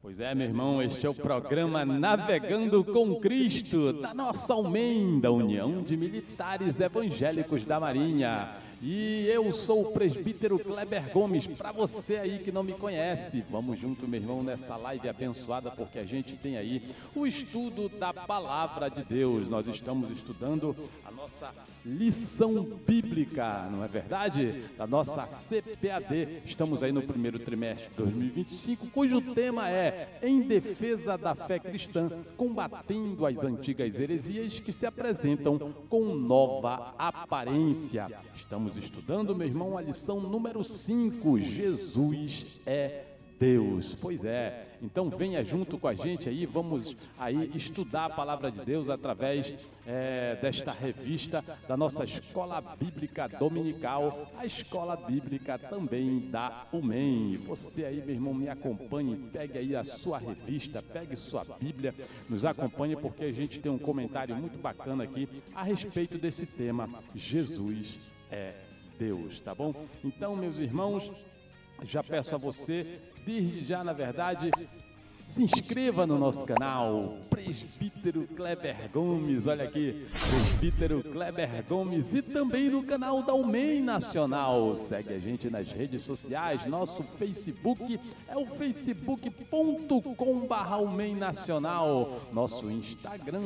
Pois é, meu irmão, este é o programa Navegando com Cristo, da nossa UMEM, da União de Militares Evangélicos da Marinha. E eu sou o presbítero Kleber Gomes, para você aí que não me conhece. Vamos junto, meu irmão, nessa live abençoada, porque a gente tem aí o estudo da Palavra de Deus. Nós estamos estudando a nossa lição bíblica, não é verdade? Da nossa CPAD. Estamos aí no primeiro trimestre de 2025, cujo tema é Em Defesa da Fé Cristã, combatendo as antigas heresias que se apresentam com nova aparência. Estamos estudando, meu irmão, a lição número 5, Jesus é Deus. Pois é, então venha junto com a gente aí, vamos aí estudar a Palavra de Deus através desta revista da nossa Escola Bíblica Dominical, a Escola Bíblica também da UMEM. Você aí, meu irmão, me acompanhe, pegue aí a sua revista, pegue sua Bíblia, nos acompanhe, porque a gente tem um comentário muito bacana aqui a respeito desse tema, Jesus é Deus, tá bom? Então, meus irmãos, já peço a você, desde já, na verdade, se inscreva no nosso canal, Presbítero Kleber Gomes, olha aqui, Presbítero Kleber Gomes, e também no canal da UMEM Nacional. Segue a gente nas redes sociais, nosso Facebook é o facebook.com/UMEM Nacional. Nosso Instagram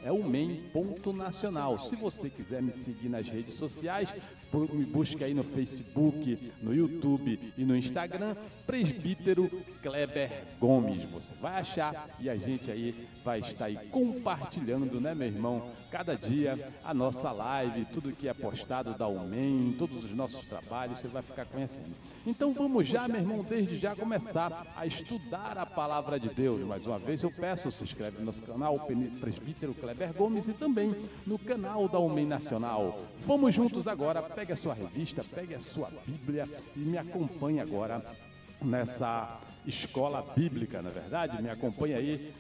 é UMEM.nacional. Se você quiser me seguir nas redes sociais, me busque aí no Facebook, no YouTube e no Instagram, Presbítero Kleber Gomes. Você vai achar e a gente aí vai estar aí compartilhando, né, meu irmão, cada dia a nossa live, tudo que é postado da UMEM, todos os nossos trabalhos, você vai ficar conhecendo. Então vamos já, meu irmão, desde já começar a estudar a Palavra de Deus. Mais uma vez eu peço, se inscreve no nosso canal, Presbítero Kleber Gomes, e também no canal da UMEM Nacional. Vamos juntos agora, pegue a sua revista, pegue a sua Bíblia e me acompanhe agora nessa escola bíblica, na verdade. Me acompanha aí,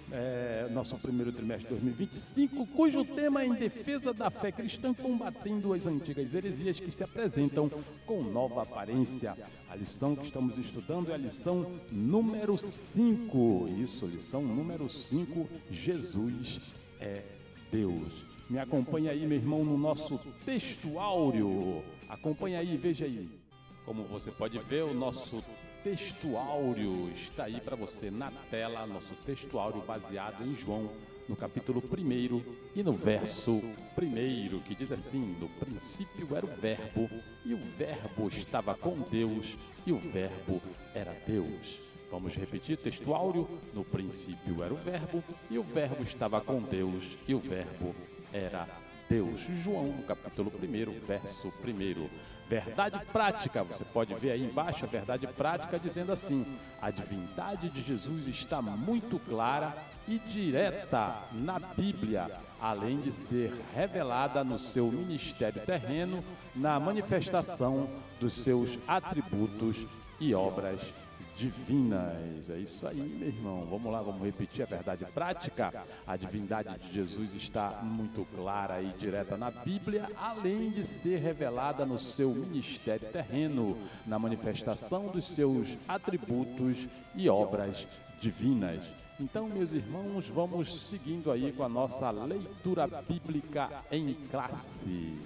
nosso primeiro trimestre de 2025, cujo tema é Em Defesa da Fé Cristã, combatendo as antigas heresias que se apresentam com nova aparência. A lição que estamos estudando é a lição número 5. Isso, lição número 5, Jesus é Deus. Me acompanha aí, meu irmão, no nosso textuáureo. Acompanha aí, veja aí. Como você pode ver, o nosso textuáureo está aí para você na tela, nosso textuáureo baseado em João, no capítulo 1 e no verso 1, que diz assim: no princípio era o Verbo, e o Verbo estava com Deus, e o Verbo era Deus. Vamos repetir, textuáureo: no princípio era o Verbo, e o Verbo estava com Deus, e o Verbo era Deus. João, no capítulo 1, verso 1. Verdade prática, você pode ver aí embaixo a verdade prática dizendo assim: a divindade de Jesus está muito clara e direta na Bíblia, além de ser revelada no seu ministério terreno, na manifestação dos seus atributos e obras divinas. É isso aí, meu irmão. Vamos lá, vamos repetir a verdade prática. A divindade de Jesus está muito clara e direta na Bíblia, além de ser revelada no seu ministério terreno, na manifestação dos seus atributos e obras divinas. Então, meus irmãos, vamos seguindo aí com a nossa leitura bíblica em classe.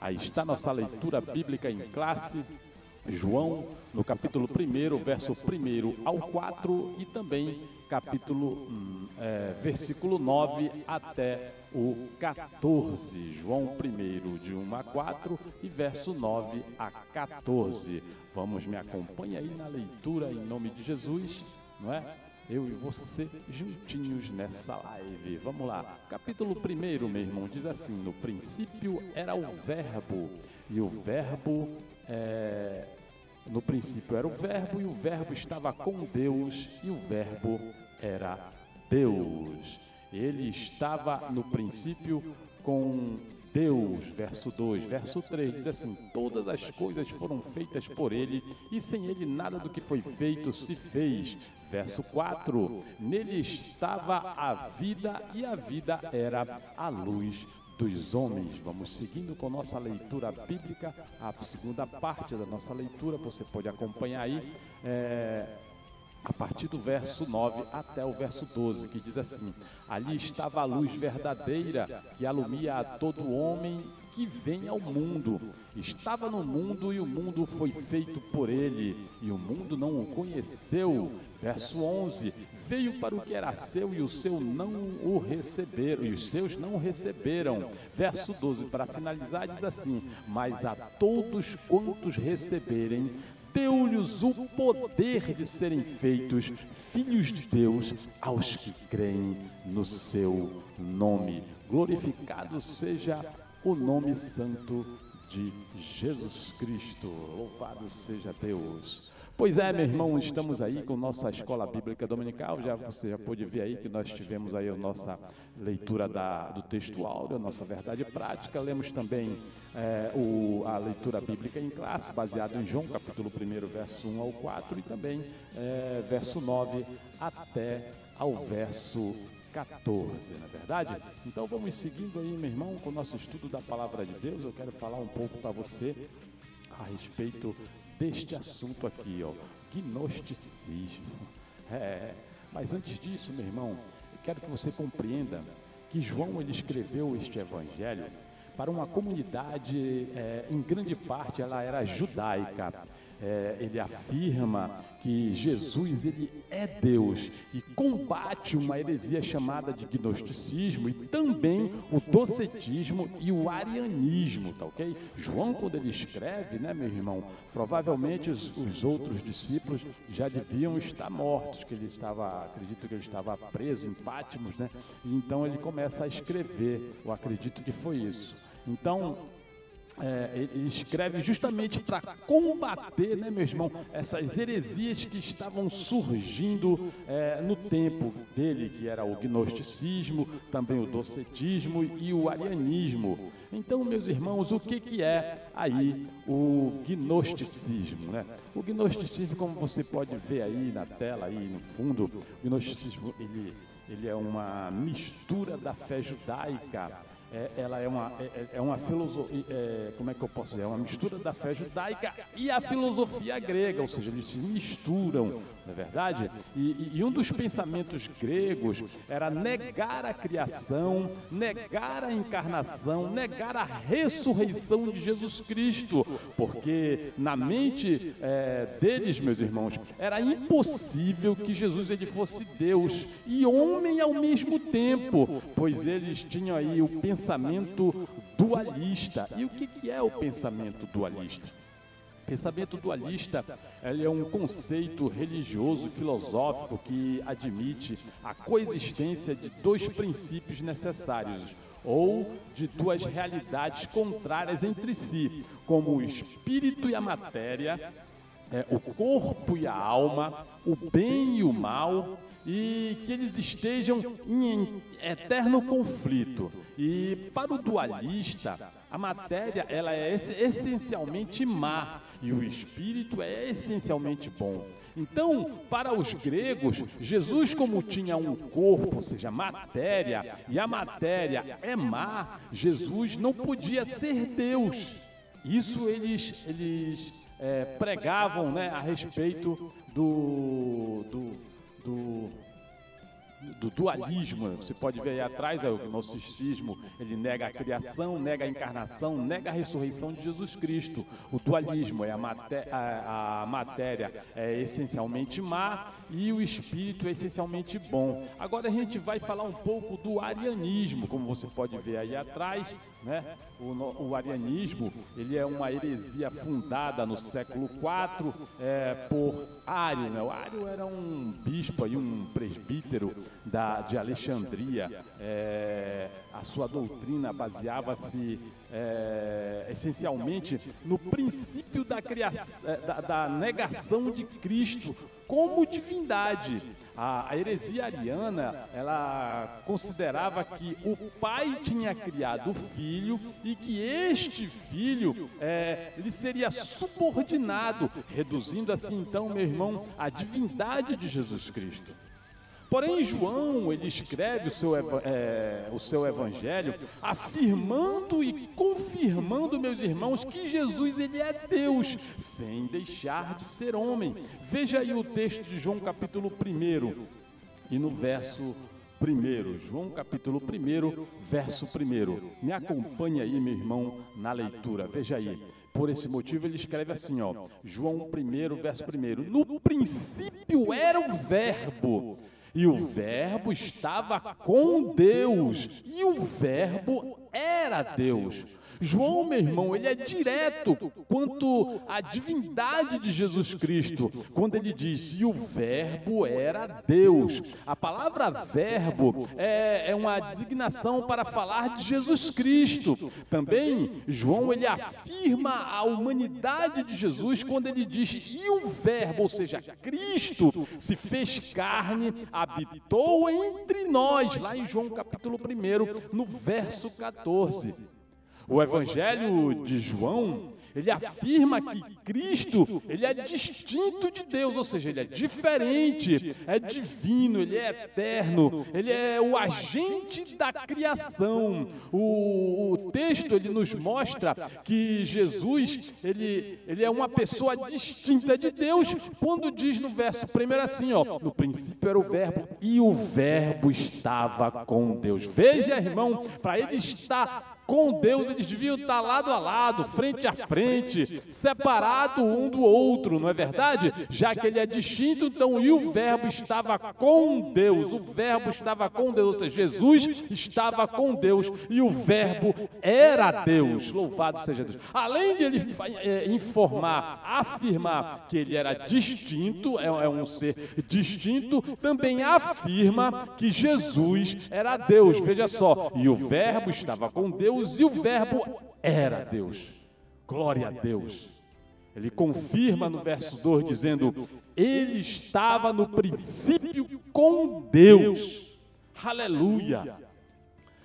Aí está nossa leitura bíblica em classe. João, no capítulo 1, verso 1 ao 4, e também versículo 9 até o 14. João 1, de 1 a 4 e verso 9 a 14. Vamos, me acompanha aí na leitura em nome de Jesus, não é? Eu e você juntinhos nessa live. Vamos lá. Capítulo 1, meu irmão, diz assim: no princípio era o Verbo, e o Verbo no princípio era o Verbo, e o Verbo estava com Deus, e o Verbo era Deus. Ele estava no princípio com Deus, verso 2, verso 3, diz assim: todas as coisas foram feitas por ele, e sem ele nada do que foi feito se fez. Verso 4, nele estava a vida, e a vida era a luz dos homens. Vamos seguindo com nossa leitura bíblica, a segunda parte da nossa leitura, você pode acompanhar aí a partir do verso 9 até o verso 12, que diz assim: ali estava a luz verdadeira, que alumia a todo homem que vem ao mundo. Estava no mundo e o mundo foi feito por ele, e o mundo não o conheceu. Verso 11, veio para o que era seu e os seus não o receberam, e os seus não o receberam. Verso 12, para finalizar, diz assim: mas a todos quantos receberem, deu-lhes o poder de serem feitos filhos de Deus aos que creem no seu nome. Glorificado seja o nome santo de Jesus Cristo. Louvado seja Deus. Pois é, meu irmão, estamos aí com nossa Escola Bíblica Dominical. Você já pôde ver aí que nós tivemos aí a nossa leitura do texto áureo, a nossa verdade prática. Lemos também a leitura bíblica em classe, baseado em João, capítulo 1, verso 1 ao 4, e também verso 9 até ao verso 14, não é verdade? Então vamos seguindo aí, meu irmão, com o nosso estudo da Palavra de Deus. Eu quero falar um pouco para você a respeito deste assunto aqui, ó, gnosticismo. Mas antes disso, meu irmão, eu quero que você compreenda que João ele escreveu este evangelho para uma comunidade, em grande parte ela era judaica. Ele afirma que Jesus ele é Deus e combate uma heresia chamada de gnosticismo e também o docetismo e o arianismo, tá ok? João, quando ele escreve, né, meu irmão, provavelmente os outros discípulos já deviam estar mortos, acredito que ele estava preso em Patmos, né? E então ele começa a escrever, eu acredito que foi isso. Então, ele escreve justamente para combater, né, meu irmão, essas heresias que estavam surgindo no tempo dele, que era o gnosticismo, também o docetismo e o arianismo. Então, meus irmãos, o que é aí o gnosticismo, né? O gnosticismo, como você pode ver aí na tela, aí no fundo, o gnosticismo ele é uma mistura da fé judaica. Ela é uma filosofia, como é que eu posso dizer? É uma mistura da fé judaica e a filosofia grega, ou seja, eles se misturam, não é verdade? E um dos pensamentos gregos era negar a criação, negar a encarnação, negar a ressurreição de Jesus Cristo, porque na mente deles, meus irmãos, era impossível que Jesus ele fosse Deus e homem ao mesmo tempo, pois eles tinham aí o pensamento dualista. E o que é o pensamento dualista? Pensamento dualista ele é um conceito religioso e filosófico que admite a coexistência de dois princípios necessários ou de duas realidades contrárias entre si, como o espírito e a matéria, o corpo e a alma, o bem e o mal, e que eles estejam em eterno conflito. E para o dualista, a matéria ela é essencialmente má e o espírito é essencialmente bom. Então, para os gregos, Jesus, como tinha um corpo, ou seja, matéria, e a matéria é má, Jesus não podia ser Deus. Isso eles pregavam, né, a respeito do dualismo. Você pode ver aí atrás, o gnosticismo, ele nega a criação, nega a encarnação, nega a ressurreição de Jesus Cristo. O dualismo é a matéria é essencialmente má e o espírito é essencialmente bom. Agora a gente vai falar um pouco do arianismo, como você pode ver aí atrás, né? O arianismo, ele é uma heresia fundada no século IV por Ário, né? O Ário era um bispo e um presbítero de Alexandria. A sua doutrina baseava-se essencialmente no princípio da da negação de Cristo como divindade. A heresia ariana, ela considerava que o pai tinha criado o filho e que este filho lhe seria subordinado, reduzindo assim então, meu irmão, a divindade de Jesus Cristo. Porém, João, ele escreve o seu evangelho afirmando e confirmando, meus irmãos, que Jesus, ele é Deus, sem deixar de ser homem. Veja aí o texto de João capítulo 1 e no verso 1, João capítulo 1, verso 1. Me acompanhe aí, meu irmão, na leitura. Veja aí. Por esse motivo ele escreve assim, ó, João 1, verso 1. No princípio era o Verbo, e o Verbo estava com Deus, e o Verbo era Deus. João, meu irmão, ele é direto quanto à divindade de Jesus Cristo, quando ele diz, e o Verbo era Deus. A palavra verbo é uma designação para falar de Jesus Cristo. Também, João, ele afirma a humanidade de Jesus quando ele diz, e o Verbo, ou seja, Cristo, se fez carne, habitou entre nós, lá em João capítulo 1, no verso 14. O Evangelho de João, ele afirma que Cristo, ele é distinto de Deus, ou seja, ele é diferente, é divino, ele é eterno, ele é o agente da criação. O texto, ele nos mostra que Jesus, ele é uma pessoa distinta de Deus, quando diz no verso 1 assim, ó, no princípio era o Verbo, e o Verbo estava com Deus. Veja, irmão, para ele estar com Deus, eles deviam estar lado a lado, frente a frente, separado um do outro, não é verdade? Já que ele é distinto, então, e o Verbo estava com Deus, o Verbo estava com Deus, ou seja, Jesus estava com Deus, e o Verbo era Deus, louvado seja Deus. Além de ele afirmar que ele era distinto, é um ser distinto, também afirma que Jesus era Deus, veja só, e o Verbo estava com Deus, e o Verbo era Deus. Glória a Deus. Ele confirma no verso 2, dizendo, ele estava no princípio com Deus. Aleluia.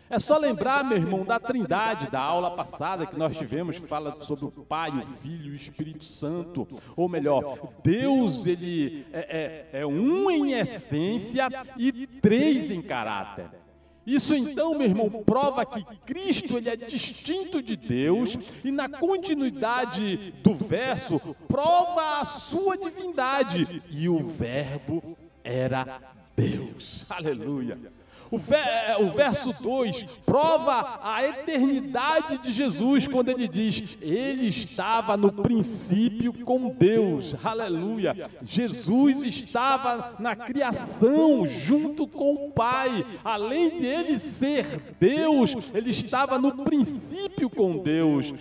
É só lembrar, meu irmão, da Trindade, da aula passada que nós tivemos, que fala sobre o Pai, o Filho e o Espírito Santo. Ou melhor, Deus, ele é um em essência e três em caráter. Isso então, meu irmão, prova que Cristo, ele é distinto de Deus, e na continuidade do verso, prova a sua divindade, e o Verbo era Deus. Aleluia. O verso 2 prova a eternidade de Jesus, quando ele diz, ele estava no princípio com Deus, aleluia. Jesus estava na criação junto com o Pai, além de ele ser Deus, ele estava no princípio com Deus.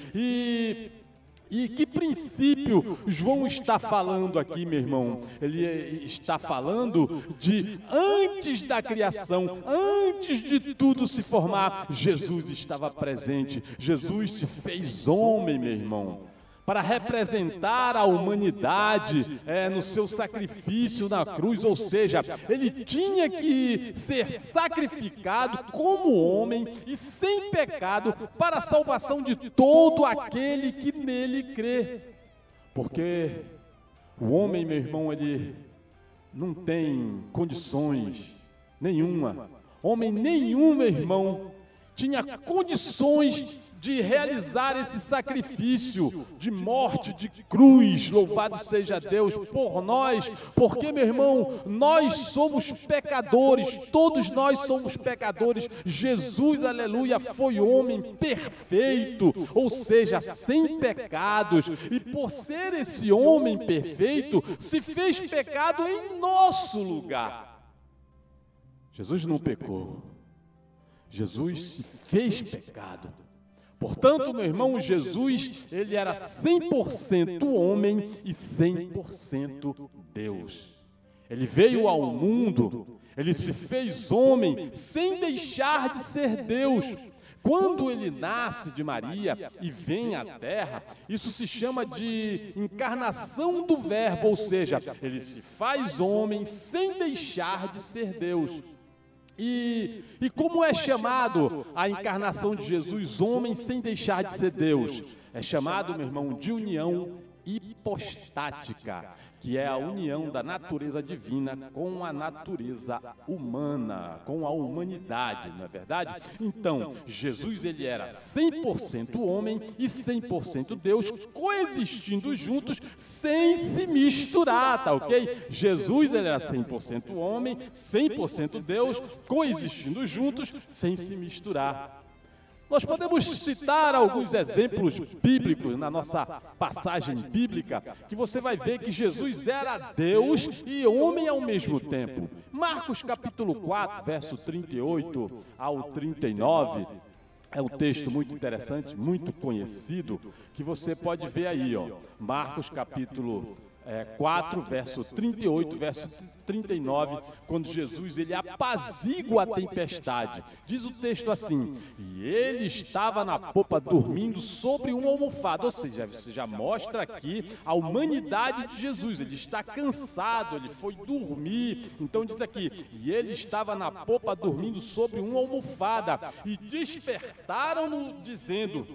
E que princípio João está falando aqui, meu irmão? Ele está falando de antes da criação, antes de tudo se formar, Jesus estava presente. Jesus se fez homem, meu irmão, para representar a humanidade no seu sacrifício na cruz, ou seja, ele tinha que ser sacrificado como homem e sem pecado para a salvação de todo aquele que nele crê. Porque o homem, meu irmão, ele não tem condições nenhuma. Homem nenhum, meu irmão, tinha condições de realizar esse sacrifício de morte, de cruz, louvado seja Deus por nós, porque, meu irmão, nós somos pecadores, todos nós somos pecadores. Jesus, aleluia, foi homem perfeito, ou seja, sem pecados, e por ser esse homem perfeito, se fez pecado em nosso lugar. Jesus não pecou, Jesus se fez pecado. Portanto, meu irmão, Jesus, ele era 100% homem e 100% Deus. Ele veio ao mundo, ele se fez homem sem deixar de ser Deus. Quando ele nasce de Maria e vem à terra, isso se chama de encarnação do Verbo, ou seja, ele se faz homem sem deixar de ser Deus. E como é chamado a encarnação de Jesus, homem sem deixar de ser Deus? É chamado, meu irmão, de união hipostática, que é a união da natureza divina com a natureza humana, com a humanidade, não é verdade? Então, Jesus ele era 100% homem e 100% Deus, coexistindo juntos sem se misturar, tá ok? Jesus ele era 100% homem, 100% Deus, coexistindo juntos sem se misturar. Nós podemos citar alguns exemplos bíblicos na nossa passagem bíblica, que você vai ver que Jesus era Deus e homem ao mesmo tempo. Marcos capítulo 4, verso 38 ao 39, é um texto muito interessante, muito conhecido, que você pode ver aí, ó. Marcos capítulo 4, verso 38, verso 39, quando Jesus ele apazigua a tempestade. Diz o texto assim: e ele estava na popa dormindo sobre uma almofada. Ou seja, você já mostra aqui a humanidade de Jesus. Ele está cansado, ele foi dormir. Então diz aqui: e ele estava na popa dormindo sobre uma almofada. E despertaram-no dizendo: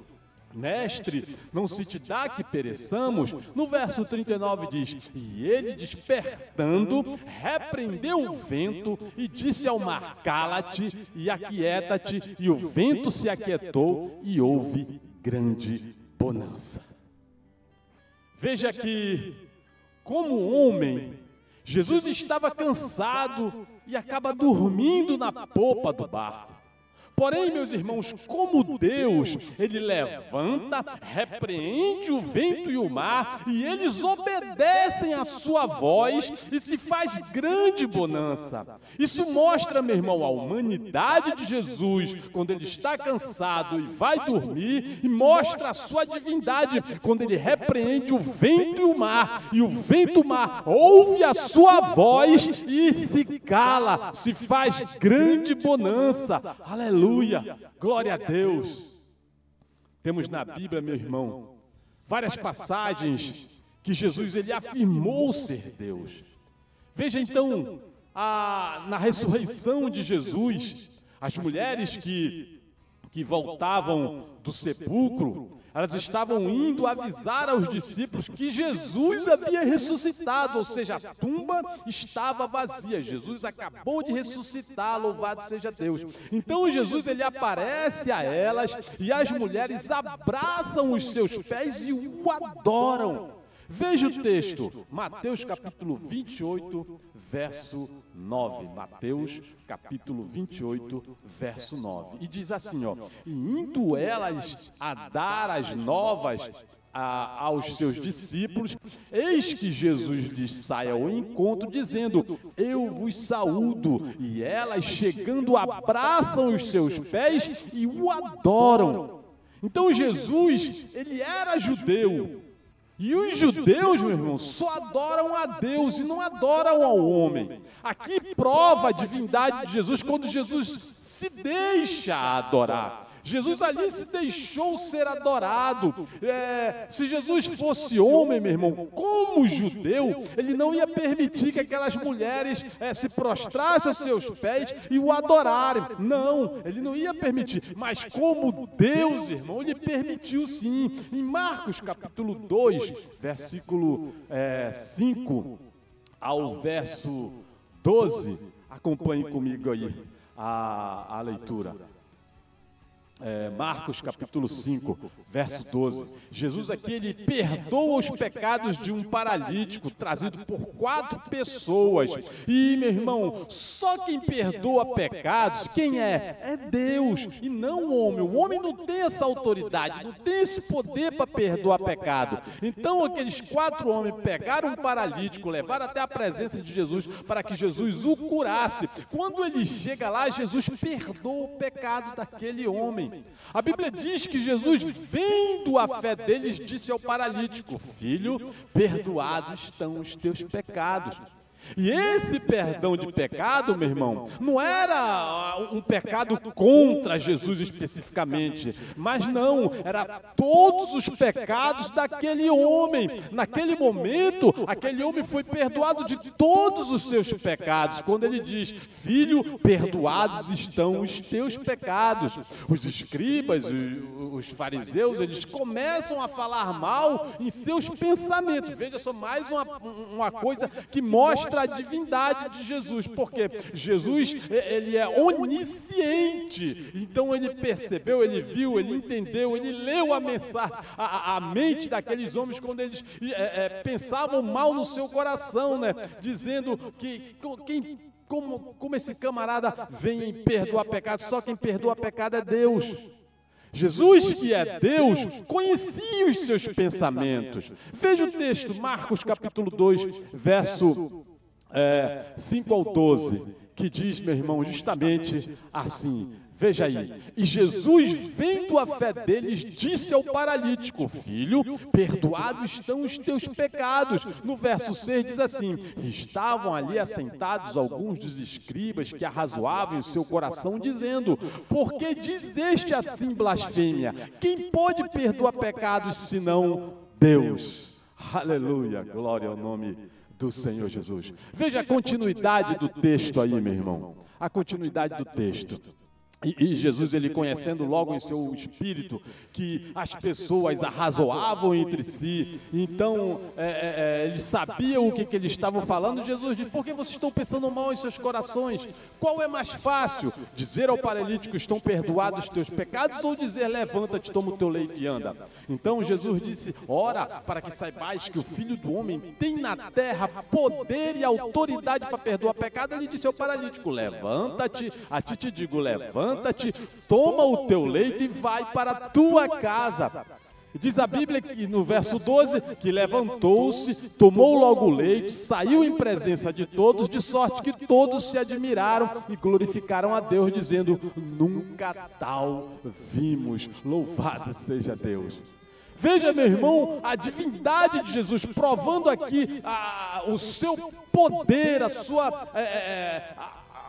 Mestre, não se te dá que pereçamos? No verso 39 diz: e ele despertando, repreendeu o vento e disse ao mar: cala-te e aquieta-te, e o vento se aquietou e houve grande bonança. Veja que, como homem, Jesus estava cansado e acaba dormindo na popa do barco. Porém, meus irmãos, como Deus, Ele levanta, repreende o vento e o mar, e eles obedecem à sua voz e se faz grande bonança. Isso mostra, meu irmão, a humanidade de Jesus, quando Ele está cansado e vai dormir, e mostra a sua divindade, quando Ele repreende o vento e o vento e o mar ouve a sua voz e se cala, se faz grande bonança. Aleluia! Glória a Deus. Temos na Bíblia, meu irmão, várias passagens que Jesus ele afirmou ser Deus. Veja então, na ressurreição de Jesus, as mulheres que voltavam do sepulcro, elas estavam indo avisar aos discípulos que Jesus havia ressuscitado, ou seja, a tumba estava vazia. Jesus acabou de ressuscitar, louvado seja Deus. Então Jesus ele aparece a elas e as mulheres abraçam os seus pés e o adoram. Veja o texto, Mateus capítulo 28, verso 9. Mateus capítulo 28, verso 9. E diz assim, ó: e indo elas a dar as novas aos seus discípulos, eis que Jesus lhes sai ao encontro, dizendo: eu vos saúdo. E elas, chegando, abraçam os seus pés e o adoram. Então Jesus, ele era judeu. E os judeus, meu irmão, só adoram a Deus e não adoram ao homem. Aqui prova a divindade de Jesus quando Jesus se deixa adorar. Jesus ali se deixou ser adorado. Se Jesus fosse homem, meu irmão, como judeu, ele não ia permitir que aquelas mulheres se prostrassem aos seus pés e o adorarem. Não, ele não ia permitir. Mas como Deus, irmão, ele permitiu sim. Em Marcos capítulo 2, versículo 5 ao verso 12, acompanhe comigo aí a leitura. Marcos capítulo 5, verso 12. Jesus aqui, ele perdoa os pecados de um paralítico trazido por 4 pessoas. E, meu irmão, só quem perdoa pecados, quem é? É Deus e não o homem. O homem não tem essa autoridade, não tem esse poder para perdoar pecado. Então, aqueles 4 homens pegaram um paralítico, levaram até a presença de Jesus para que Jesus o curasse. Quando ele chega lá, Jesus perdoa o pecado daquele homem. A Bíblia diz que Jesus, vendo a fé deles, disse ao paralítico: filho, perdoados estão os teus pecados. E esse perdão de pecado, meu irmão, não era um pecado contra Jesus especificamente, mas não, era todos os pecados daquele homem. Naquele momento, aquele homem foi perdoado de todos os seus pecados. Quando ele diz, filho, perdoados estão os teus pecados. Os escribas, os fariseus, eles começam a falar mal em seus pensamentos. Veja só, mais uma coisa que mostra a divindade de Jesus, porque Jesus, ele é onisciente, então ele percebeu, ele viu, ele entendeu, ele leu a mensagem, a mente daqueles homens quando eles pensavam mal no seu coração, né? Dizendo que como esse camarada vem perdoar pecado, só quem perdoa pecado é Deus. Jesus, que é Deus, conhecia os seus pensamentos. Veja o texto, Marcos capítulo 2, verso 5 ao 12, que diz, meu irmão, justamente assim. Veja aí, e Jesus, vendo a fé deles, disse ao paralítico, filho, perdoados estão os teus pecados. No verso 6 diz assim, estavam ali assentados alguns dos escribas que arrazoavam em seu coração, dizendo, por que dizeste assim blasfêmia? Quem pode perdoar pecados senão Deus? Aleluia, glória ao nome do Senhor Jesus. Veja a continuidade do texto aí, meu irmão, a continuidade do texto. E Jesus, ele conhecendo logo em seu espírito que as pessoas arrazoavam entre si, então ele sabia o que eles estavam falando. Jesus disse, por que vocês estão pensando mal em seus corações? Qual é mais fácil? Dizer ao paralítico, estão perdoados os teus pecados, ou dizer, levanta-te, toma o teu leito e anda? Então Jesus disse, ora, para que saibais que o Filho do Homem tem na terra poder e autoridade para perdoar pecado. Ele disse ao paralítico, levanta-te, a ti te digo, levanta-te, toma o teu leito e vai para a tua casa. Diz a Bíblia que no verso 12, que levantou-se, tomou logo o leito, saiu em presença de todos, de sorte que todos se admiraram e glorificaram a Deus, dizendo, nunca tal vimos, louvado seja Deus. Veja, meu irmão, a divindade de Jesus, provando aqui o seu poder, a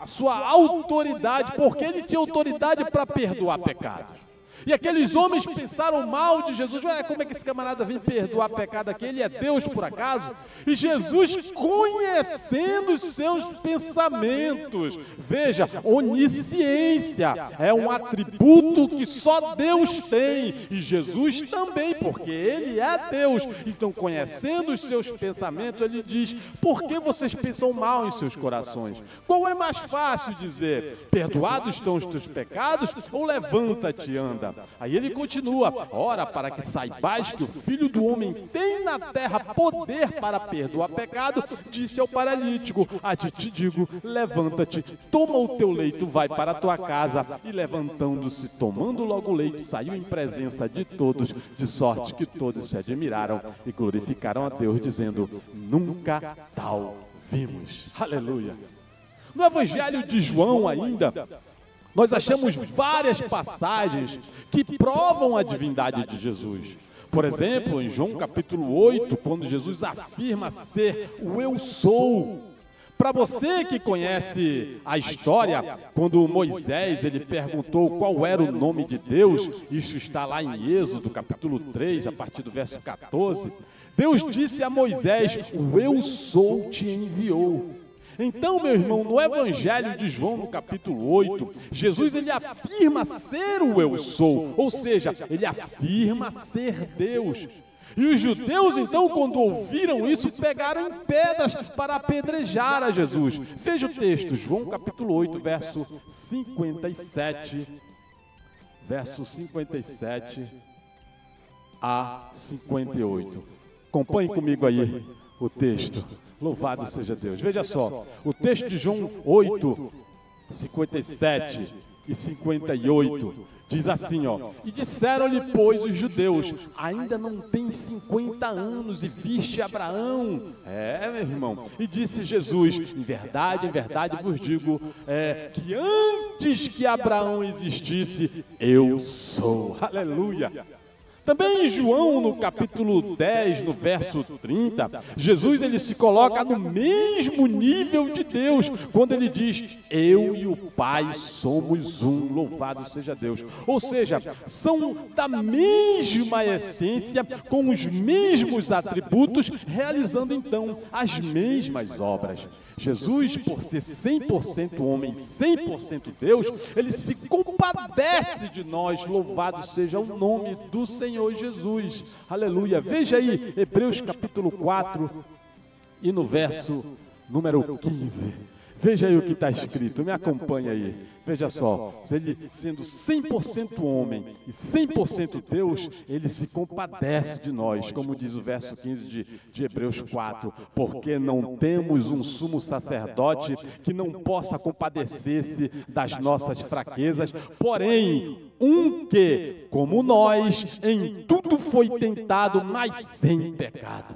sua autoridade, porque ele tinha autoridade para perdoar pecados. E aqueles homens pensaram mal de Jesus. Como é que esse camarada vem perdoar pecado aqui? Ele é Deus por acaso? E Jesus, conhecendo os seus pensamentos, veja, onisciência é um atributo que só Deus tem, e Jesus também, porque ele é Deus. Então, conhecendo os seus pensamentos, ele diz, por que vocês pensam mal em seus corações? Qual é mais fácil dizer, perdoados estão os teus pecados, ou levanta-te e anda? Aí ele continua, ora, para que saibais que o Filho do Homem tem na terra poder para perdoar pecado, disse ao paralítico, a ti te digo, levanta-te, toma o teu leito, vai para a tua casa. E levantando-se, tomando logo o leito, saiu em presença de todos, de sorte que todos se admiraram e glorificaram a Deus, dizendo, nunca tal vimos. Aleluia. No Evangelho de João ainda, nós achamos várias passagens que provam a divindade de Jesus. Por exemplo, em João capítulo 8, quando Jesus afirma ser o eu sou. Para você que conhece a história, quando Moisés ele perguntou qual era o nome de Deus, isso está lá em Êxodo capítulo 3, a partir do verso 14, Deus disse a Moisés, o eu sou te enviou. Então, meu irmão, no Evangelho de João, no capítulo 8, Jesus ele afirma ser o eu sou, ou seja, ele afirma ser Deus. E os judeus, então, quando ouviram isso, pegaram em pedras para apedrejar a Jesus. Veja o texto, João capítulo 8, verso 57, verso 57 a 58. Acompanhe comigo aí o texto. Louvado seja Deus. Veja só, o texto de João 8, 57 e 58 diz assim, ó, e disseram-lhe, pois, os judeus, ainda não tens 50 anos e viste Abraão? Meu irmão. E disse Jesus, em verdade vos digo, que antes que Abraão existisse, eu sou. Aleluia. Também em João, no capítulo 10, no verso 30, Jesus ele se coloca no mesmo nível de Deus, quando ele diz, eu e o Pai somos um, louvado seja Deus. Ou seja, são da mesma essência, com os mesmos atributos, realizando então as mesmas obras. Jesus, por ser 100% homem, 100% Deus, ele se compadece de nós, louvado seja o nome do Senhor Jesus. Aleluia. Veja aí, Hebreus capítulo 4 e no verso número 15. Veja aí o que está escrito, me acompanha aí. Veja só, ele sendo 100% homem e 100% Deus, ele se compadece de nós, como diz o verso 15 de Hebreus 4, porque não temos um sumo sacerdote que não possa compadecer-se das nossas fraquezas, porém, um que, como nós, em tudo foi tentado, mas sem pecado.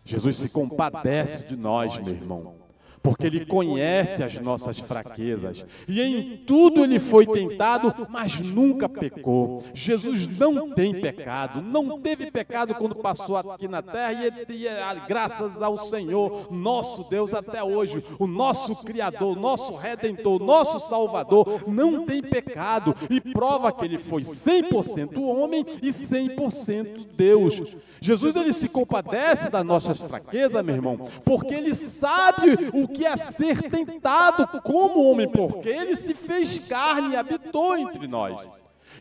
Jesus se compadece de nós, meu irmão, porque Ele conhece as nossas fraquezas, e em tudo Ele foi tentado, mas nunca pecou. Jesus não tem pecado, não teve pecado quando passou aqui na terra, e graças ao Senhor, nosso Deus, até hoje, o nosso Criador, nosso Redentor, nosso Salvador, não tem pecado, e prova que Ele foi 100% homem e 100% Deus. Jesus, Ele se compadece das nossas fraquezas, meu irmão, porque Ele sabe o que é ser tentado como homem, porque Ele se fez carne e habitou entre nós.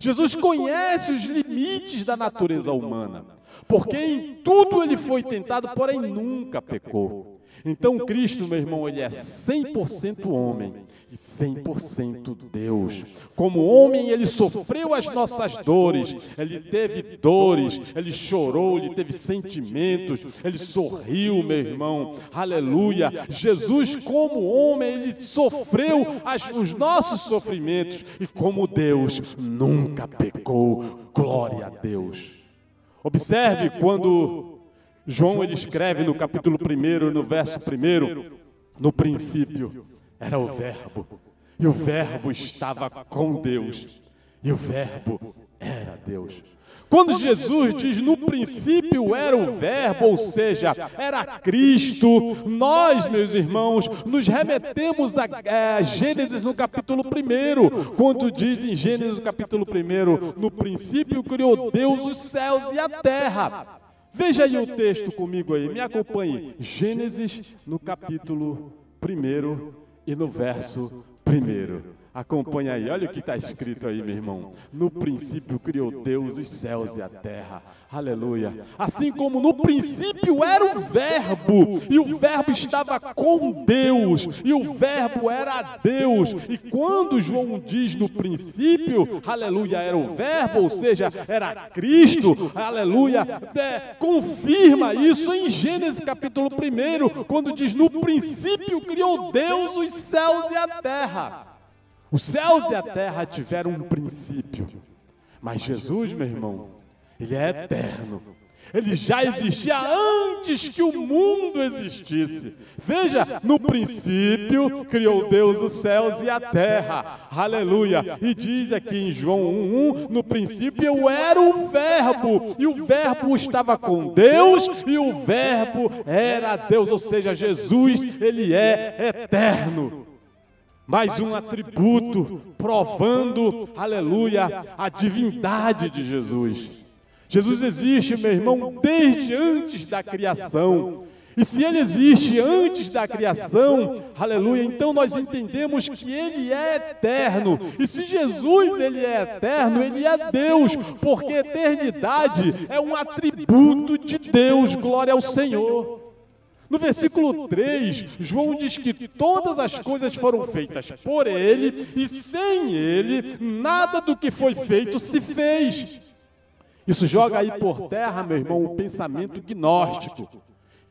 Jesus conhece os limites da natureza humana, porque em tudo Ele foi tentado, porém nunca pecou. Então Cristo, meu irmão, Ele é 100% homem e 100% Deus. Como homem, Ele sofreu as nossas dores, Ele teve dores, Ele chorou, Ele teve sentimentos, Ele sorriu, meu irmão, aleluia. Jesus, como homem, Ele sofreu os nossos sofrimentos, e como Deus, nunca pecou, glória a Deus. Observe quando João ele escreve no capítulo 1, no verso 1, no princípio era o Verbo, e o Verbo estava com Deus, e o Verbo era Deus. Quando Jesus diz no princípio era o Verbo, ou seja, era Cristo, nós, meus irmãos, nos remetemos a Gênesis no capítulo 1, quando diz em Gênesis no capítulo 1, no princípio criou Deus os céus e a terra. Veja aí o texto comigo aí, me acompanhe. Gênesis no capítulo 1 e no verso 1. Acompanha aí, olha o que está escrito aí, meu irmão. No princípio criou Deus os céus e a terra. Aleluia. Assim como no princípio era o Verbo, e o Verbo estava com Deus, e o Verbo era Deus. E quando João diz no princípio, aleluia, era o Verbo, ou seja, era Cristo, aleluia, confirma isso em Gênesis capítulo 1, quando diz no princípio criou Deus os céus e a terra. Os céus e a terra tiveram um princípio, mas Jesus, meu irmão, Ele é eterno. Ele já existia antes que o mundo existisse. Veja, no princípio criou Deus os céus e a terra. Aleluia. E diz aqui em João 1:1, no princípio era o Verbo, e o Verbo estava com Deus, e o Verbo era Deus. Ou seja, Jesus, Ele é eterno. Mais um atributo provando, aleluia, a divindade de Jesus. Jesus existe, meu irmão, desde antes da criação. E se Ele existe antes da criação, aleluia, então nós entendemos que Ele é eterno. E se Jesus, Ele é eterno, Ele é Deus, porque eternidade é um atributo de Deus, glória ao Senhor. No versículo 3, João diz que todas as coisas foram feitas por Ele, e sem Ele, nada do que foi feito se fez. Isso joga aí por terra, meu irmão, o pensamento gnóstico,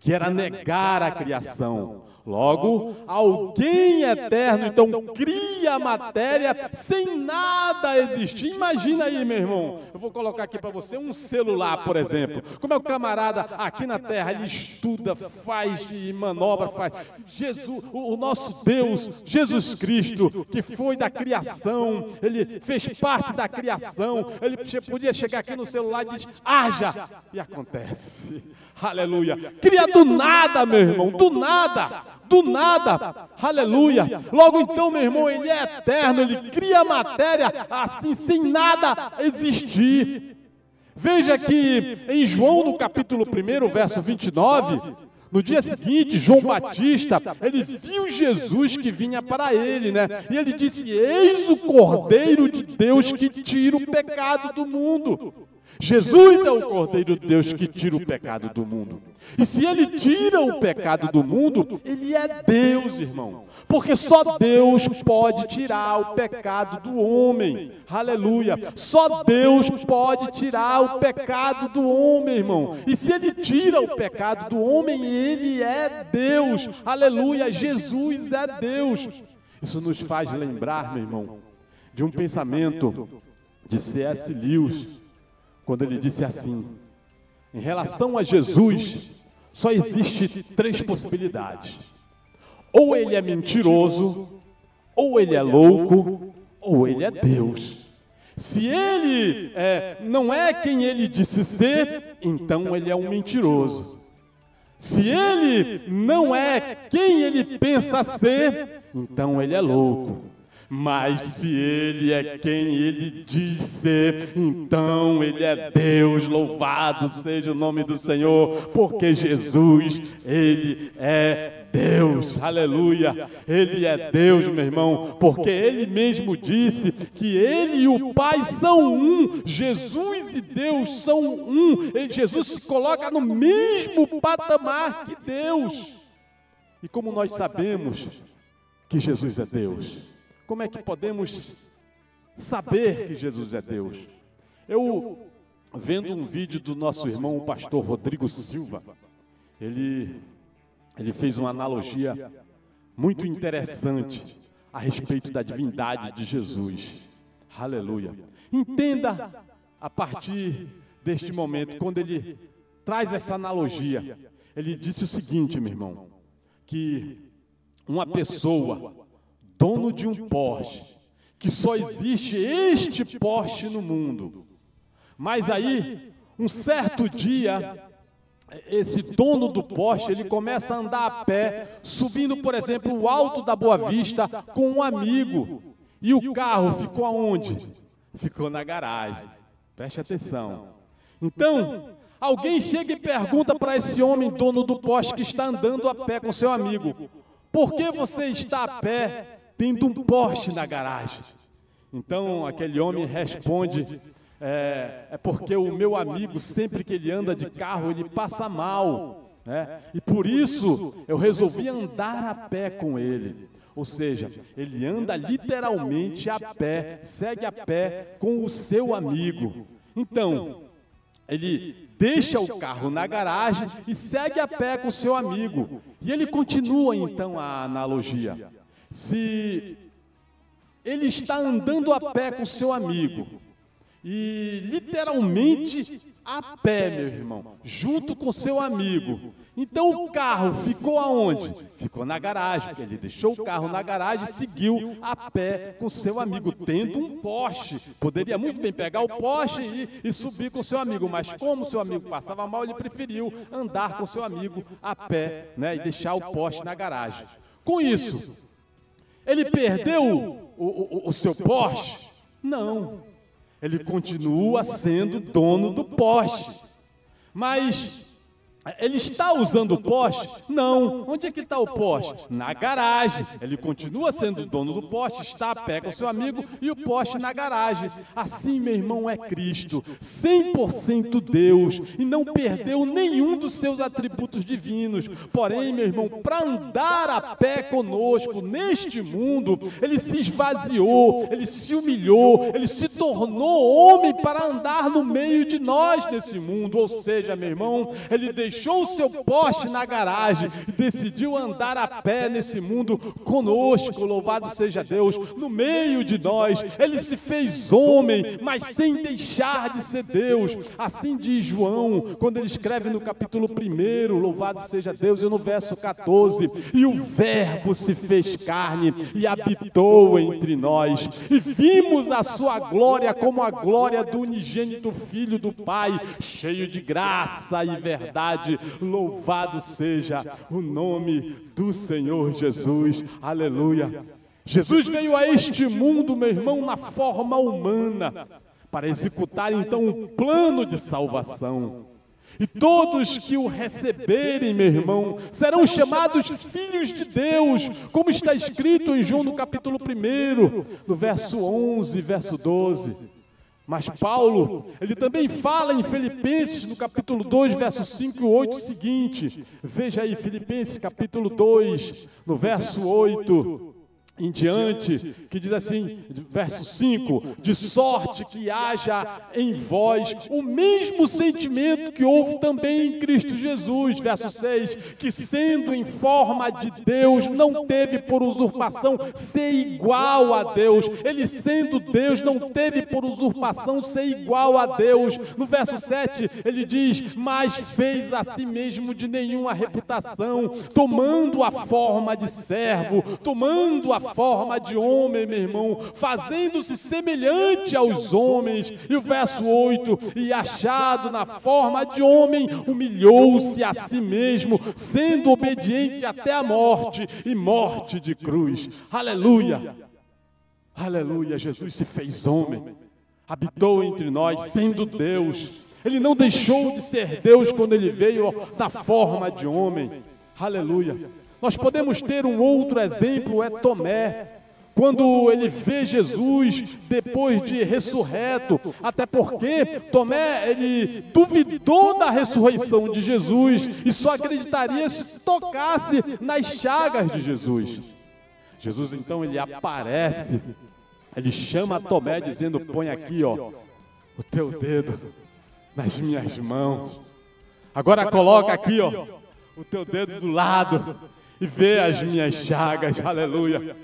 que era negar a criação. Logo, alguém eterno, então, cria a matéria sem nada existir. Imagina aí, meu irmão, eu vou colocar aqui para você um celular, por exemplo. Como é o camarada aqui na Terra, ele estuda, faz manobra, faz. Jesus, o nosso Deus, Jesus Cristo, que foi da criação, ele fez parte da criação, ele podia chegar aqui no celular e dizer, haja, e acontece. Aleluia. Cria do nada, meu irmão, do nada. Do nada, aleluia. Logo então, meu irmão, ele é eterno, ele cria a matéria assim, sem nada existir. Veja que em João, no capítulo 1, verso 29, no dia seguinte, João Batista, ele viu Jesus que vinha para ele, né? E ele disse, eis o Cordeiro de Deus que tira o pecado do mundo. Jesus é o Cordeiro de Deus que tira o pecado do mundo. E se ele tira o pecado do mundo, ele é Deus, irmão. Porque só Deus pode tirar o pecado do homem. Aleluia. Só Deus pode tirar o pecado do homem, irmão. E se ele tira o pecado do homem, ele é Deus. Aleluia. Jesus é Deus. Isso nos faz lembrar, meu irmão, de um pensamento de C.S. Lewis, quando ele disse assim, em relação a Jesus, só existe 3 possibilidades. Ou ele é mentiroso, ou ele é louco, ou ele é Deus. Se ele não é quem ele disse ser, então ele é um mentiroso. Se ele não é quem ele pensa ser, então ele é louco. Mas se ele é quem ele diz ser, então ele é Deus, louvado seja o nome do Senhor, porque Jesus, ele é Deus, aleluia, ele é Deus, meu irmão, porque ele mesmo disse que ele e o Pai são um, Jesus e Deus são um, Jesus se coloca no mesmo patamar que Deus. E como nós sabemos que Jesus é Deus? Como é que podemos saber que Jesus é Deus? Eu, vendo um vídeo do nosso irmão, o pastor Rodrigo Silva, ele fez uma analogia muito interessante a respeito da divindade de Jesus. Aleluia. Entenda a partir deste momento, quando ele traz essa analogia, ele disse o seguinte, meu irmão, que uma pessoa, dono de um Porsche, que só existe este Porsche no mundo. Mas aí, um certo dia, esse dono do Porsche, ele começa a andar a pé, subindo, por exemplo, o Alto da Boa Vista com um amigo. E o carro ficou aonde? Ficou na garagem. Preste atenção. Então, alguém chega e pergunta para esse homem, dono do Porsche, que está andando a pé com seu amigo, por que você está a pé tendo um Porsche na garagem? Então aquele homem responde, é porque o meu amigo, sempre que ele anda de carro, ele passa mal, né? E por isso eu resolvi andar a pé com ele. Ou seja, ele anda literalmente a pé, segue a pé com o seu amigo. Então, ele deixa o carro na garagem e segue a pé com o seu amigo. E ele continua então a analogia. Se ele está andando a pé com seu amigo, e literalmente a pé, meu irmão, junto com seu amigo, então o carro ficou aonde? Ficou na garagem. Ele deixou o carro na garagem e seguiu a pé com seu amigo, tendo um Porsche. Poderia muito bem pegar o Porsche e subir com seu amigo, mas como seu amigo passava mal, ele preferiu andar com seu amigo a pé, né, e deixar o Porsche na garagem. Com isso, ele perdeu o seu Porsche? Não. Ele continua sendo dono do Porsche. Mas ele está usando o Porsche? Não. Onde é que está o Porsche? Na garagem. Ele continua sendo dono do Porsche, está a pé com seu amigo e o Porsche na garagem. Assim, meu irmão, é Cristo, 100% Deus, e não perdeu nenhum dos seus atributos divinos. Porém, meu irmão, para andar a pé conosco neste mundo, ele se esvaziou, ele se humilhou, ele se tornou homem para andar no meio de nós nesse mundo. Ou seja, meu irmão, ele deixou deixou o seu Porsche na garagem e decidiu andar a pé nesse mundo conosco, louvado seja Deus, no meio de nós. Ele se fez homem, mas sem deixar de ser Deus. Assim diz João, quando ele escreve no capítulo 1, louvado seja Deus, e no verso 14, e o Verbo se fez carne e habitou entre nós, e vimos a sua glória como a glória do unigênito Filho do Pai, cheio de graça e verdade. Louvado seja o nome do Senhor Jesus. Aleluia. Jesus veio a este mundo, meu irmão, na forma humana, para executar então um plano de salvação. E todos que o receberem, meu irmão, serão chamados filhos de Deus, como está escrito em João no capítulo 1, no verso 11, verso 12. Mas Paulo, ele também fala em Filipenses, no capítulo 2, verso 5 e 8, o seguinte. Veja aí, Filipenses, capítulo 2, no verso 8 em diante, que diz assim, verso 5, de sorte que haja em vós o mesmo sentimento que houve também em Cristo Jesus, verso 6, que sendo em forma de Deus, não teve por usurpação ser igual a Deus. Ele sendo Deus, não teve por usurpação ser igual a Deus. No verso 7, ele diz, mas fez a si mesmo de nenhuma reputação, tomando a forma de servo, tomando a forma de homem, meu irmão, fazendo-se semelhante aos homens. E o verso 8, e achado na forma de homem, humilhou-se a si mesmo, sendo obediente até a morte, e morte de cruz. Aleluia, aleluia. Jesus se fez homem, habitou entre nós, sendo Deus. Ele não deixou de ser Deus quando ele veio na forma de homem. Aleluia. Nós podemos ter um outro exemplo, é Tomé, quando ele vê Jesus depois de ressurreto, até porque Tomé, ele duvidou da ressurreição de Jesus e só acreditaria se tocasse nas chagas de Jesus. Jesus então, ele aparece, ele chama Tomé dizendo, põe aqui, ó, o teu dedo nas minhas mãos. Agora coloca aqui, ó, o teu dedo do lado e vê as minhas chagas, aleluia.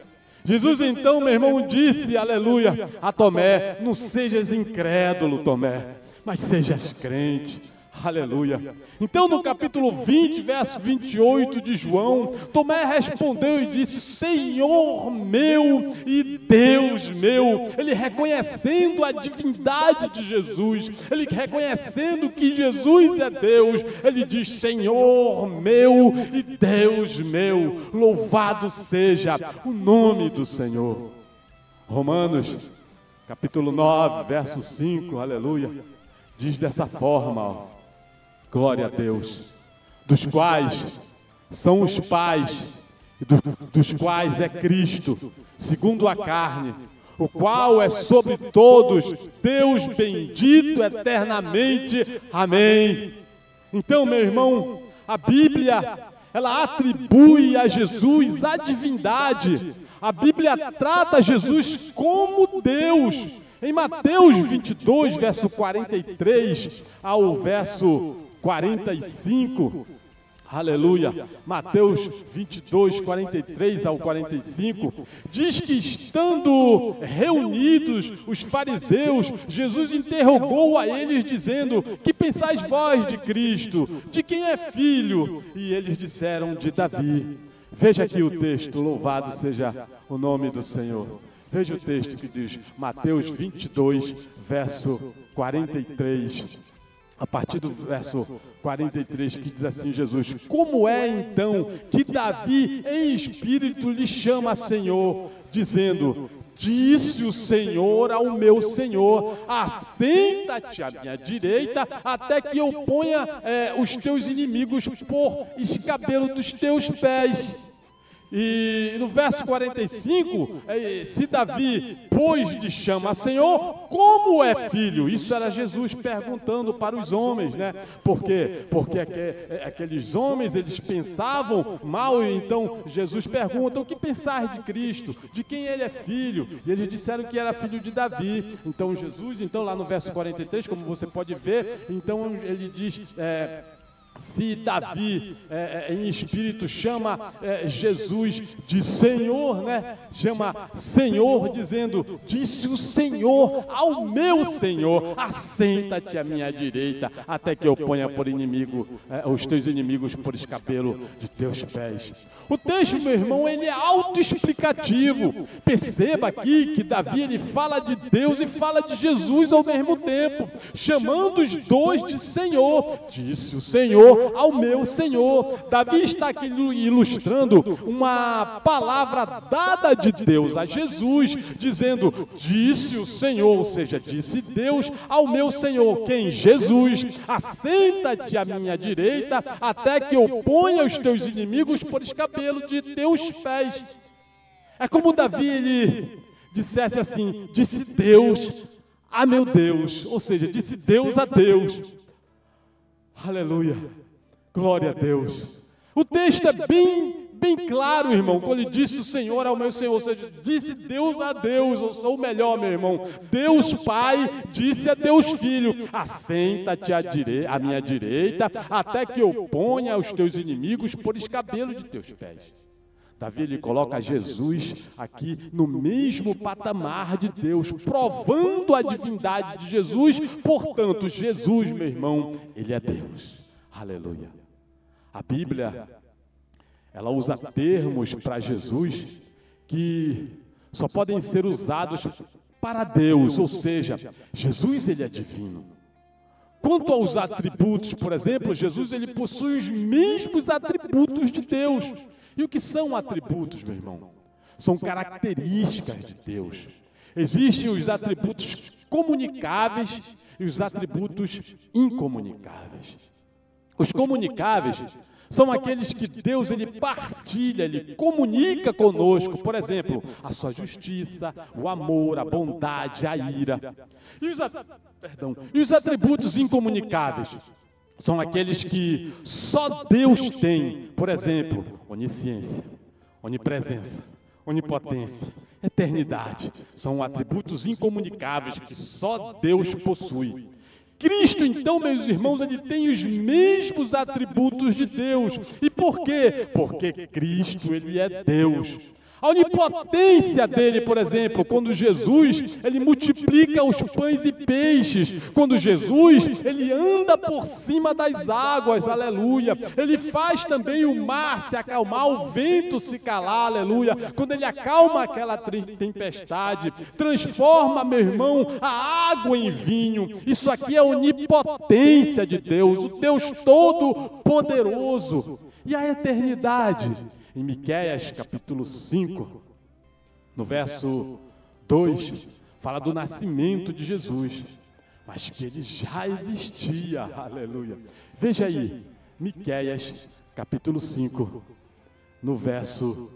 Jesus então, meu irmão, disse, aleluia, a Tomé, não sejas incrédulo, Tomé, mas sejas crente, aleluia. Então no capítulo 20, verso 28 de João, Tomé respondeu e disse, Senhor meu e Deus meu. Ele reconhecendo a divindade de Jesus, ele reconhecendo que Jesus é Deus, ele diz, Senhor meu e Deus meu, louvado seja o nome do Senhor. Romanos capítulo 9, verso 5, aleluia, diz dessa forma, ó, glória a Deus, dos quais são os pais, dos quais é Cristo, segundo a carne, o qual é sobre todos, Deus bendito eternamente. Amém. Então, meu irmão, a Bíblia, ela atribui a Jesus a divindade. A Bíblia trata Jesus como Deus. Em Mateus 22, verso 43 ao verso 45, aleluia, Mateus 22, 43 ao 45, diz que estando reunidos os fariseus, Jesus interrogou a eles dizendo, que pensais vós de Cristo? De quem é filho? E eles disseram, de Davi. Veja aqui o texto, louvado seja o nome do Senhor. Veja o texto que diz, Mateus 22, verso 43, a partir do verso 43, que diz assim, Jesus, como é então que Davi em espírito lhe chama Senhor, dizendo, disse o Senhor ao meu Senhor, assenta-te à minha direita, até que eu ponha os teus inimigos por escabelo dos teus pés. E no verso 45, se Davi, pois, lhe chama Senhor, como é filho? Isso era Jesus perguntando para os homens, né? Por quê? Porque aqueles homens, eles pensavam mal, e então Jesus pergunta, o que pensar de Cristo? De quem ele é filho? E eles disseram que era filho de Davi. Então Jesus, então lá no verso 43, como você pode ver, então ele diz... se Davi, em espírito, chama Jesus de Senhor, né? Chama Senhor, dizendo, disse o Senhor ao meu Senhor, assenta-te à minha direita, até que eu ponha por inimigo, os teus inimigos por escabelo de teus pés. O texto, meu irmão, ele é autoexplicativo. Perceba aqui que Davi, ele fala de Deus e fala de Jesus ao mesmo tempo, chamando os dois de Senhor. Disse o Senhor ao meu Senhor. Davi está aqui ilustrando uma palavra dada de Deus a Jesus, dizendo, disse o Senhor, ou seja, disse Deus ao meu Senhor. Quem? Jesus. Assenta-te à minha direita, até que eu ponha os teus inimigos por escabelo de teus pés. É como Davi, ele dissesse assim, disse Deus a meu Deus, ou seja, disse Deus a Deus. Aleluia, glória a Deus. O texto é bem claro, irmão, quando ele disse o Senhor ao meu Senhor, ou seja, disse Deus a Deus, ou melhor, meu irmão, Deus Pai disse a Deus Filho, assenta-te à minha direita, até que eu ponha os teus inimigos por escabelo de teus pés. Davi, ele coloca Jesus aqui no mesmo patamar de Deus, provando a divindade de Jesus. Portanto, Jesus, meu irmão, ele é Deus. Aleluia. A Bíblia, ela usa termos para Jesus que só podem ser usados para Deus, ou seja, Jesus, ele é divino. Quanto aos atributos, por exemplo, Jesus, ele possui os mesmos atributos de Deus. E o que são atributos, meu irmão? São características de Deus. Existem os atributos comunicáveis e os atributos incomunicáveis. Os comunicáveis são aqueles que Deus, ele partilha, ele comunica conosco, por exemplo, a sua justiça, o amor, a bondade, a ira. E os atributos incomunicáveis são aqueles que só Deus tem, por exemplo, onisciência, onipresença, onipotência, eternidade. São atributos incomunicáveis que só Deus possui. Cristo, então, meus irmãos, ele tem os mesmos atributos de Deus. E por quê? Porque Cristo, ele é Deus. A onipotência dele, por exemplo, quando Jesus, ele multiplica os pães e peixes, quando Jesus, ele anda por cima das águas, aleluia, ele faz também o mar se acalmar, o vento se calar, aleluia, quando ele acalma aquela tempestade, transforma, meu irmão, a água em vinho. Isso aqui é a onipotência de Deus, o Deus todo-poderoso. E a eternidade? Em Miqueias, capítulo 5, no verso 2, fala do nascimento de Jesus, mas que ele já existia, aleluia. Veja aí, Miqueias, capítulo 5, no verso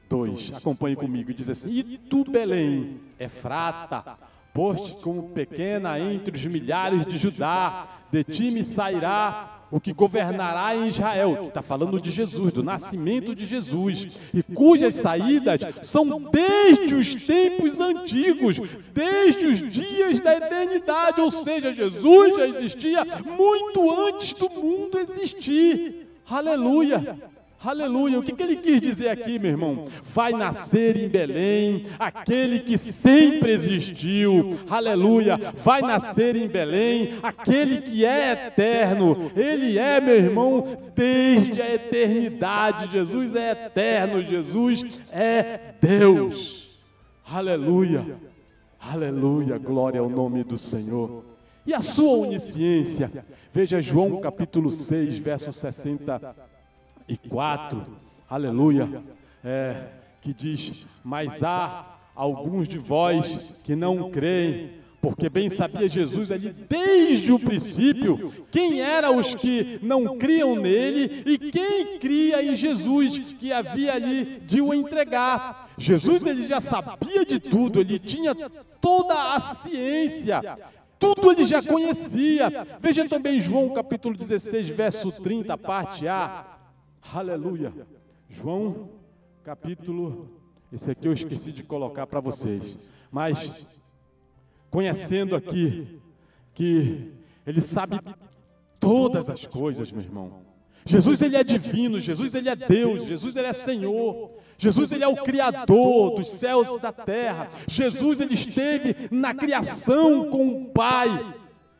2, acompanhe comigo, diz assim, e tu, Belém, Efrata, poste como pequena entre os milhares de Judá, de ti me sairá o que governará em Israel, que está falando de Jesus, do nascimento de Jesus, e cujas saídas são desde os tempos antigos, desde os dias da eternidade, ou seja, Jesus já existia muito antes do mundo existir. Aleluia! Aleluia, o que ele quis dizer aqui, meu irmão? Vai nascer em Belém aquele que sempre existiu, aleluia, vai nascer em Belém aquele que é eterno, ele é, meu irmão, desde a eternidade, Jesus é eterno, Jesus é Deus, aleluia, aleluia, glória ao nome do Senhor. E a sua onisciência, veja João capítulo 6, verso 64, aleluia, que diz, mas há alguns de vós que não creem, porque bem sabia Jesus ali desde o princípio quem eram os que não criam nele e quem cria em Jesus, que havia ali de o entregar. Jesus, ele já sabia de tudo, ele tinha toda a ciência, tudo ele já conhecia. Veja também João capítulo 16, verso 30, parte A. Aleluia. João, capítulo, esse aqui eu esqueci de colocar para vocês, mas conhecendo aqui que ele sabe todas as coisas, meu irmão. Jesus, ele é divino, Jesus, ele é Deus, Jesus, ele é Senhor, Jesus, ele é o Criador dos céus e da terra, Jesus, ele esteve na criação com o Pai,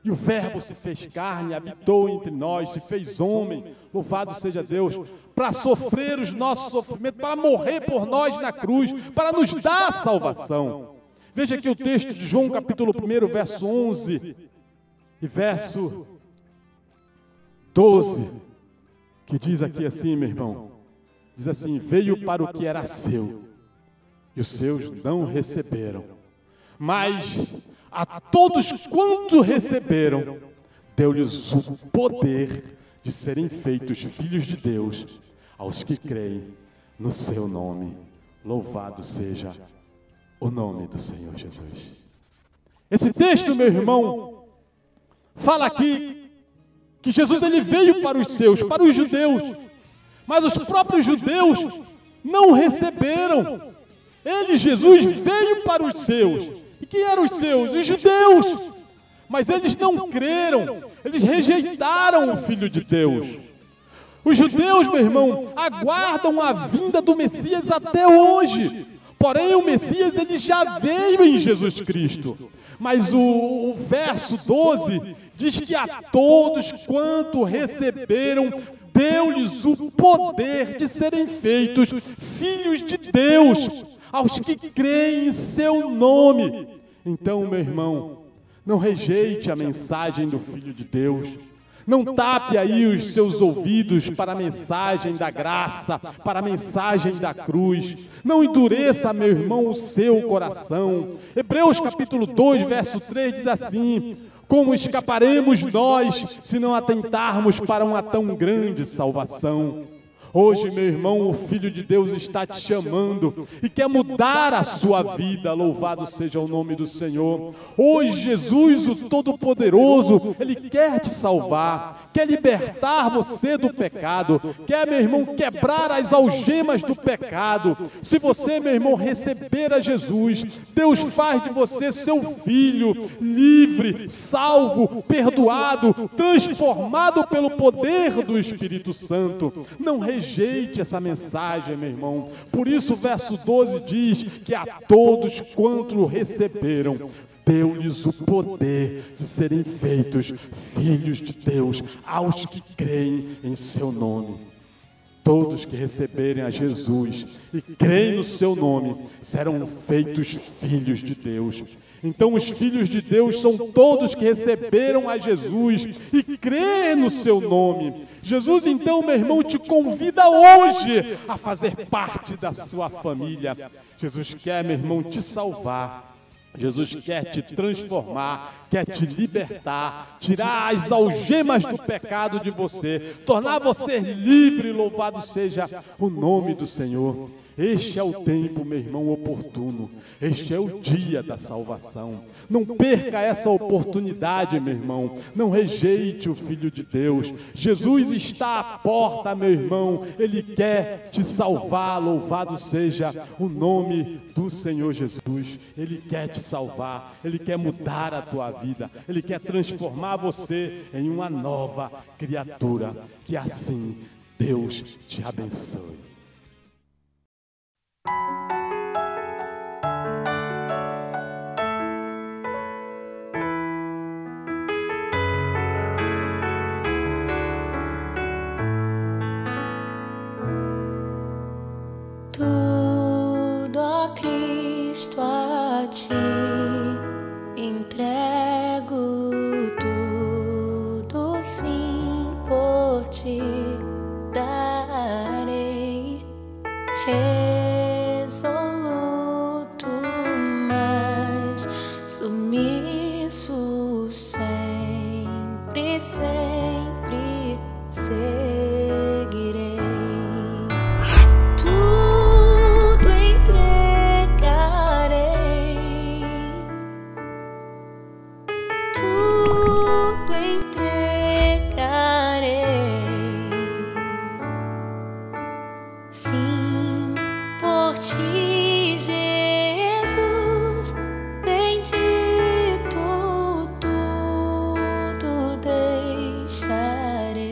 e o Verbo se fez carne, habitou entre nós, se fez homem, louvado seja Deus, para sofrer os nossos sofrimentos, para morrer por nós na cruz, para nos dar a salvação. Veja aqui o texto de João, capítulo 1, verso 11 e verso 12, que diz aqui assim, meu irmão, diz assim: veio para o que era seu, e os seus não receberam, mas a todos quanto receberam, deu-lhes o poder de serem feitos filhos de Deus, aos que creem no seu nome. Louvado seja o nome do Senhor Jesus. Esse texto, meu irmão, fala aqui que Jesus, ele veio para os seus, para os judeus, mas os próprios judeus não receberam. Ele, Jesus, veio para os seus. E quem eram os seus? Os judeus. Mas eles não creram, eles rejeitaram o Filho de Deus. Os judeus, meu irmão, aguardam a vinda do Messias até hoje. Porém, o Messias, ele já veio em Jesus Cristo. Mas o verso 12 diz que a todos quanto receberam, deu-lhes o poder de serem feitos filhos de Deus, aos que creem em seu nome. Então, meu irmão, não rejeite a mensagem do Filho de Deus. Não tape aí os seus ouvidos para a mensagem da graça, para a mensagem da cruz. Não endureça, meu irmão, o seu coração. Hebreus capítulo 2, verso 3 diz assim: como escaparemos nós se não atentarmos para uma tão grande salvação? Hoje, meu irmão, o Filho de Deus está te chamando e quer mudar a sua vida. Louvado seja o nome do Senhor. Hoje, Jesus, o Todo-Poderoso, Ele quer te salvar, quer libertar você do pecado, quer, meu irmão, quebrar as algemas do pecado. Se você, meu irmão, receber a Jesus, Deus faz de você seu filho, livre, salvo, perdoado, transformado pelo poder do Espírito Santo. Não rejeite essa mensagem, meu irmão. Por isso o verso 12 diz que a todos quanto receberam, deu-lhes o poder de serem feitos filhos de Deus, aos que creem em seu nome. Todos que receberem a Jesus e creem no seu nome, serão feitos filhos de Deus. Então os filhos de Deus são todos que receberam a Jesus e creem no seu nome. Jesus, então, meu irmão, te convida hoje a fazer parte da sua família. Jesus quer, meu irmão, te salvar. Jesus quer te transformar, quer te libertar, tirar as algemas do pecado de você, tornar você livre. Louvado seja o nome do Senhor. Este é o tempo, meu irmão, oportuno. Este é o dia da salvação. Não perca essa oportunidade, meu irmão. Não rejeite o Filho de Deus. Jesus está à porta, meu irmão. Ele quer te salvar. Louvado seja o nome do Senhor Jesus. Ele quer te salvar. Ele quer mudar a tua vida. Ele quer transformar você em uma nova criatura. Que assim Deus te abençoe. Tudo, ó Cristo, a ti entrego, tudo sim por ti darei. Resoluto, mas submisso, sempre, sempre seguirei. Tudo entregarei, tudo entregarei. Sim, por ti, Jesus, bendito, tudo deixarei.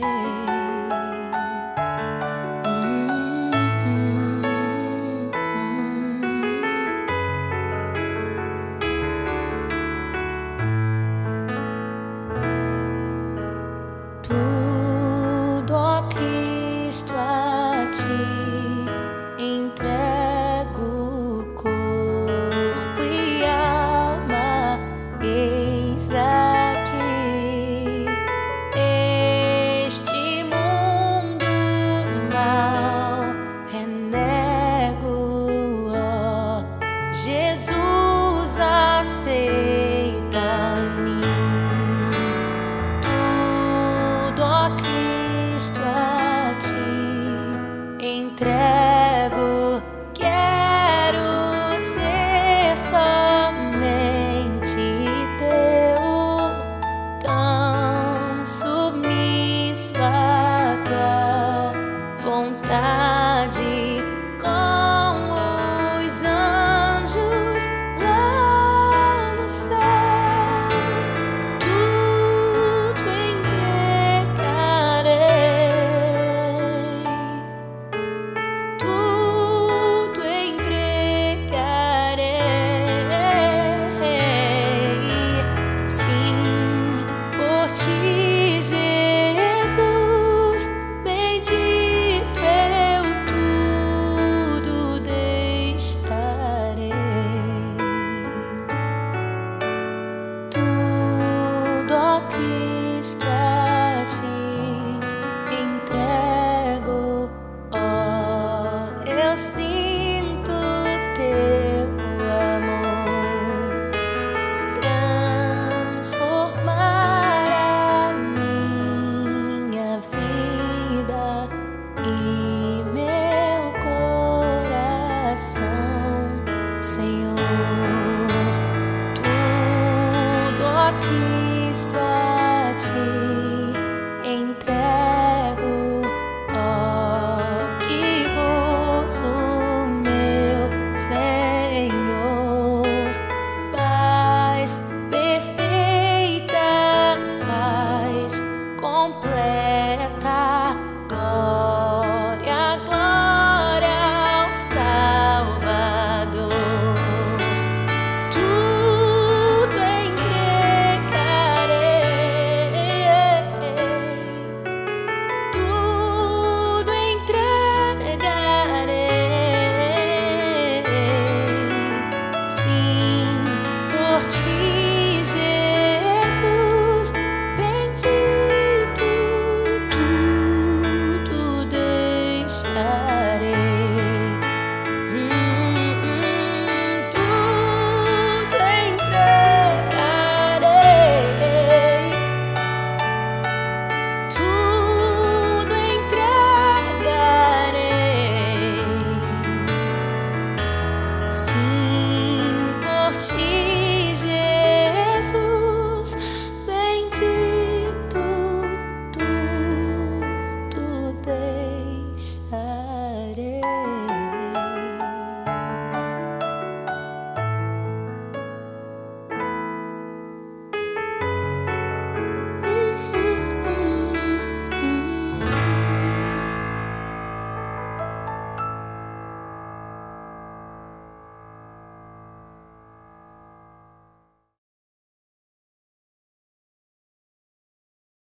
Cristo a ti.